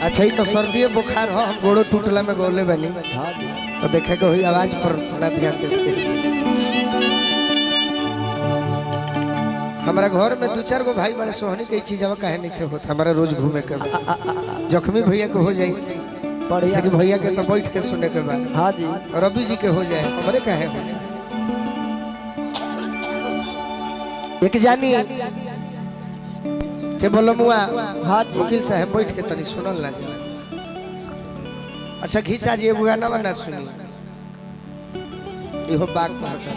अच्छा ही तो सर्दी बुखार हो हम गोड़ो टूटला में गोले बनी तो देखे को हुई आवाज पर ना ध्यान देते। हमारा घर में 2-4 गो भाई बड़े सोहनी के चीज कहे नहीं होता हमारा रोज घूमे के जख्मी भैया के हो जाए जैसे कि भैया के तो बैठ के सुने के बाद हाँ जी रवि जी के हो जाए हमारे कहे एक जानी के बोलो मुआ हाँ वकील साहब बैठ के तनी सुनल ना जा। अच्छा घीचा जी एगो गाना ना सुनी इहो बात कहता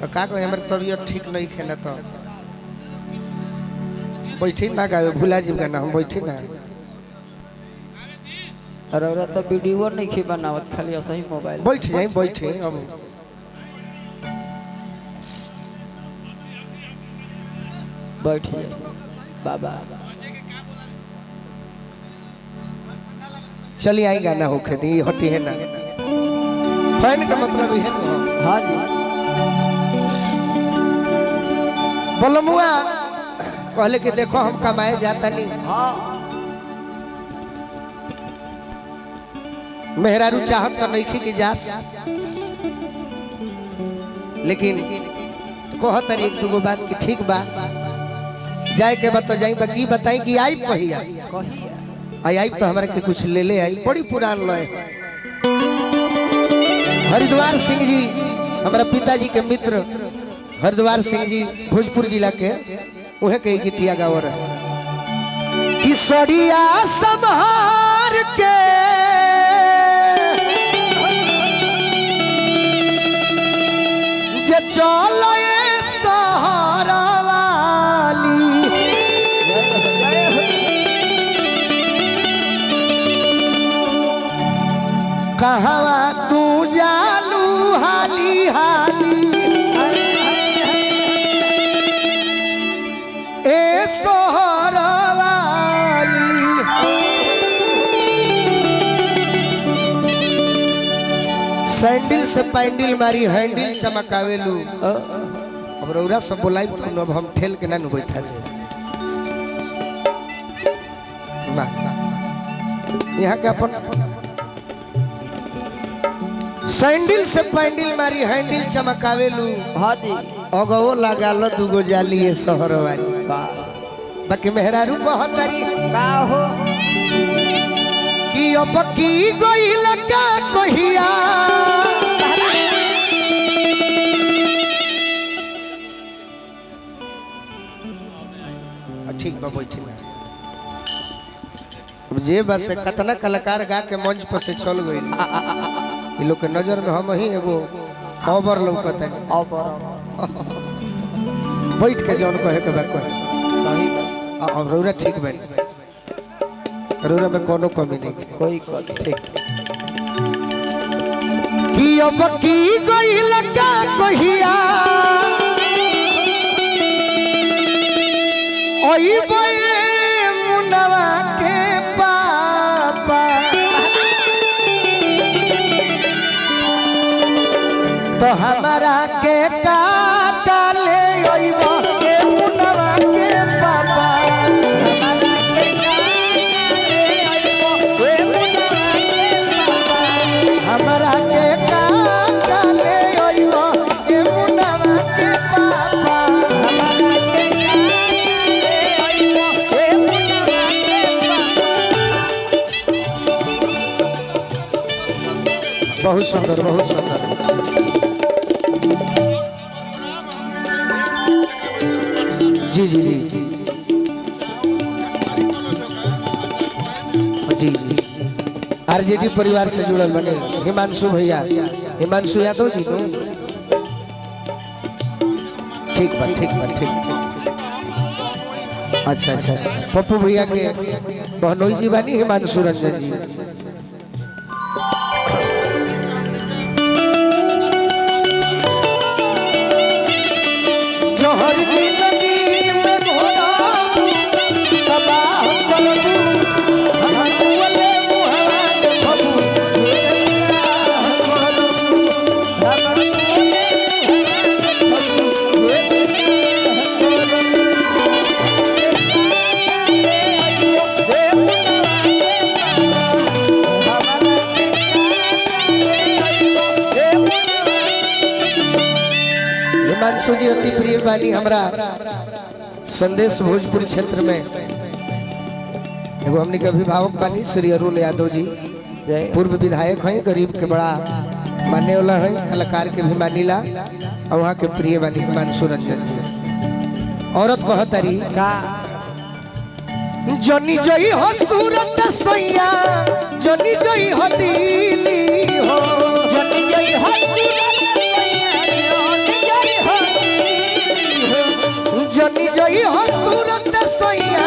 तो का कहे हमर तबीयत ठीक नहीं खेला तो बैठी ना गावे भूला जी गाना हम बैठी ना। अरे औरत तो वीडियो नहीं खी बनावत खाली ऐसा ही मोबाइल बैठ जाए बैठे अब बैठ जाए बाबा चलिए आई गाना होके दी हटी है ना फैन का मतलब है ना हाँ जी बोलो मुआ कहले कि देखो हम कमाए जाता नहीं हाँ मेहरारू चाहत तो नहीं की जास लेकिन कहत एक दूगो बात की ठीक बा जाए के बात तो जाई बाकी बताई कि आई कहिया आई तो हमारे के कुछ ले ले आई बड़ी पुरान लय हरिद्वार सिंह जी हमारा पिताजी के मित्र हरिद्वार सिंह जी भोजपुर जिला के उहे के गीतिया गाव रहे कि सड़िया संहार के जे चलो सहारा वाली कहवा तू जालू हाली हाली ए सोहरा वाली सैंडल से पैंडल मारी हैंडल चमकावेलू अब रौरा सब बोलाई तो अब हम ठेल के ना बैठा दे यहाँ के अपन सैंडल से पैंडल मारी हैंडल चमकावेलू हाँ जी अगो लगा लो दूगो जाली है शहर वाली बाकी मेहरारू कहतरी का हो कि अब की गई लगा कहिया ठीक बा बैठी ना अब जे बस कतना कलाकार गा के मंच पर से चल गई ये लोग के नजर में हम ही एगो खबर लौकत है बैठ के जौन कहे के बा कहे सही बा अब रौरा ठीक बन रौरा में कोनो कमी नहीं कोई कमी ठीक कि अब की गई लगा कहिया ओई बे मुनवा के पापा तो हमारा के काका ले ओइबो के मुनवा के पापा हमारा के काका ले ओइबो के मुनवा के पापा बहुत सुंदर बहुत सुंदर जी जी जी जी जी आरजेडी परिवार से जुड़ल बने हिमांशु भैया हिमांशु यादव जी तो ठीक बा ठीक बा ठीक अच्छा अच्छा अच्छा पप्पू भैया के बहनोई जी बानी हिमांशु रंजन जी हिमांशु जी अति प्रिय वाली हमरा संदेश भोजपुर क्षेत्र में एगो हमने के अभिभावक बानी श्री अरुण यादव जी, जय पूर्व विधायक हैं, गरीब के बड़ा मानने वाला है, कलाकार के भी मानीला, और वहाँ के प्रिय बानी हिमांशु रंजन जी। औरत कहतरी का जनी जई हो सूरत सैया, जनी जई हो दिली हो, जनी जय हो जनी जई हो सूरत सैया,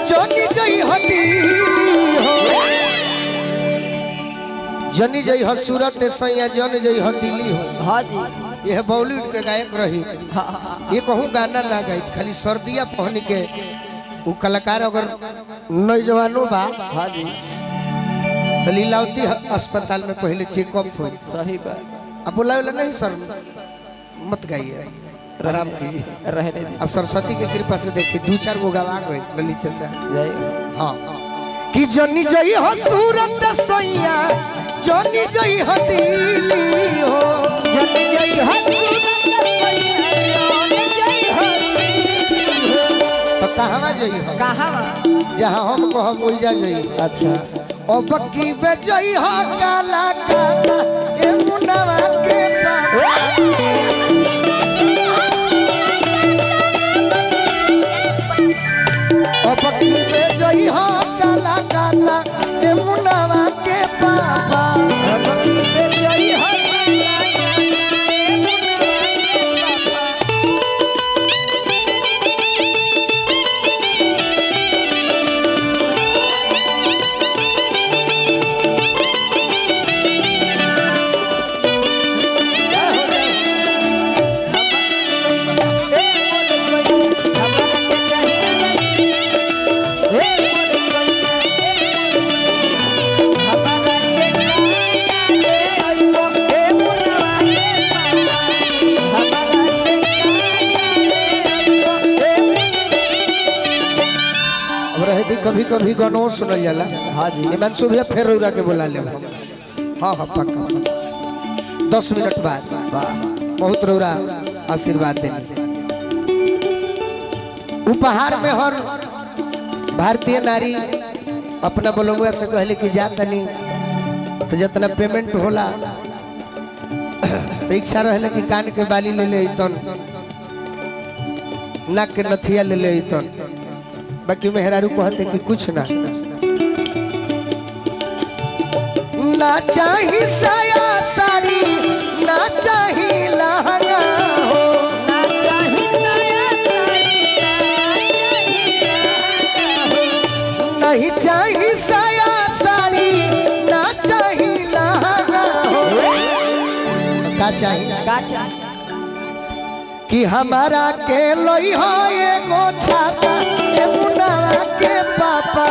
जनी जई हो दिली हो, जनी जई हो सूरत सैया, जनी जई हो दिल्ली हो। हाँ जी यह बॉलीवुड के गायक रही, ये कहूँ गाना ना गाई, खाली सर्दिया पहन के वो कलाकार अगर नौजवानों बा हाँ जी तो लीलावती अस्पताल में पहले चेकअप हो। सही बात अब बोला नहीं सर मत गाइए, आराम कीजिए। रहने दी और सरस्वती की कृपा से देखिए 2-4 गो गवा गए ललित चाचा। जय हाँ कि जनी जई हो सूरत सैया, जनी जई हो दिल्ली हो, जनी जय हो तो कहवा जई हो, कहाँ जहाँ हम कहब ओइजा जई। अच्छा अब की बेजई हो काला काला ए मुनवा के पापा, अब की बेजई हो काला काला ए मुनवा के पापा। जय हो कभी कभी गानों सुनल जाला। हाँ जी हिमांशु भैया फिर रौरा के बुला ले। हाँ हाँ पक्का 10 मिनट बाद बहुत रौरा आशीर्वाद देंगे। उपहार में हर भारतीय नारी अपना बोलुआ से कहले कि जा तनी तो जितना पेमेंट होला तो इच्छा रहे कि कान के बाली ले ले तन, नाक के नथिया ले ले तन, बाकी मेहरारू कहते कि कुछ ना ना चाही साया साड़ी, ना चाही लहंगा हो, ना चाही नया नहीं चाही साया साड़ी, ना चाही लहंगा हो। का चाही का चाही कि हमारा के लोई हो एगो छाता ए मुन्ना के पापा।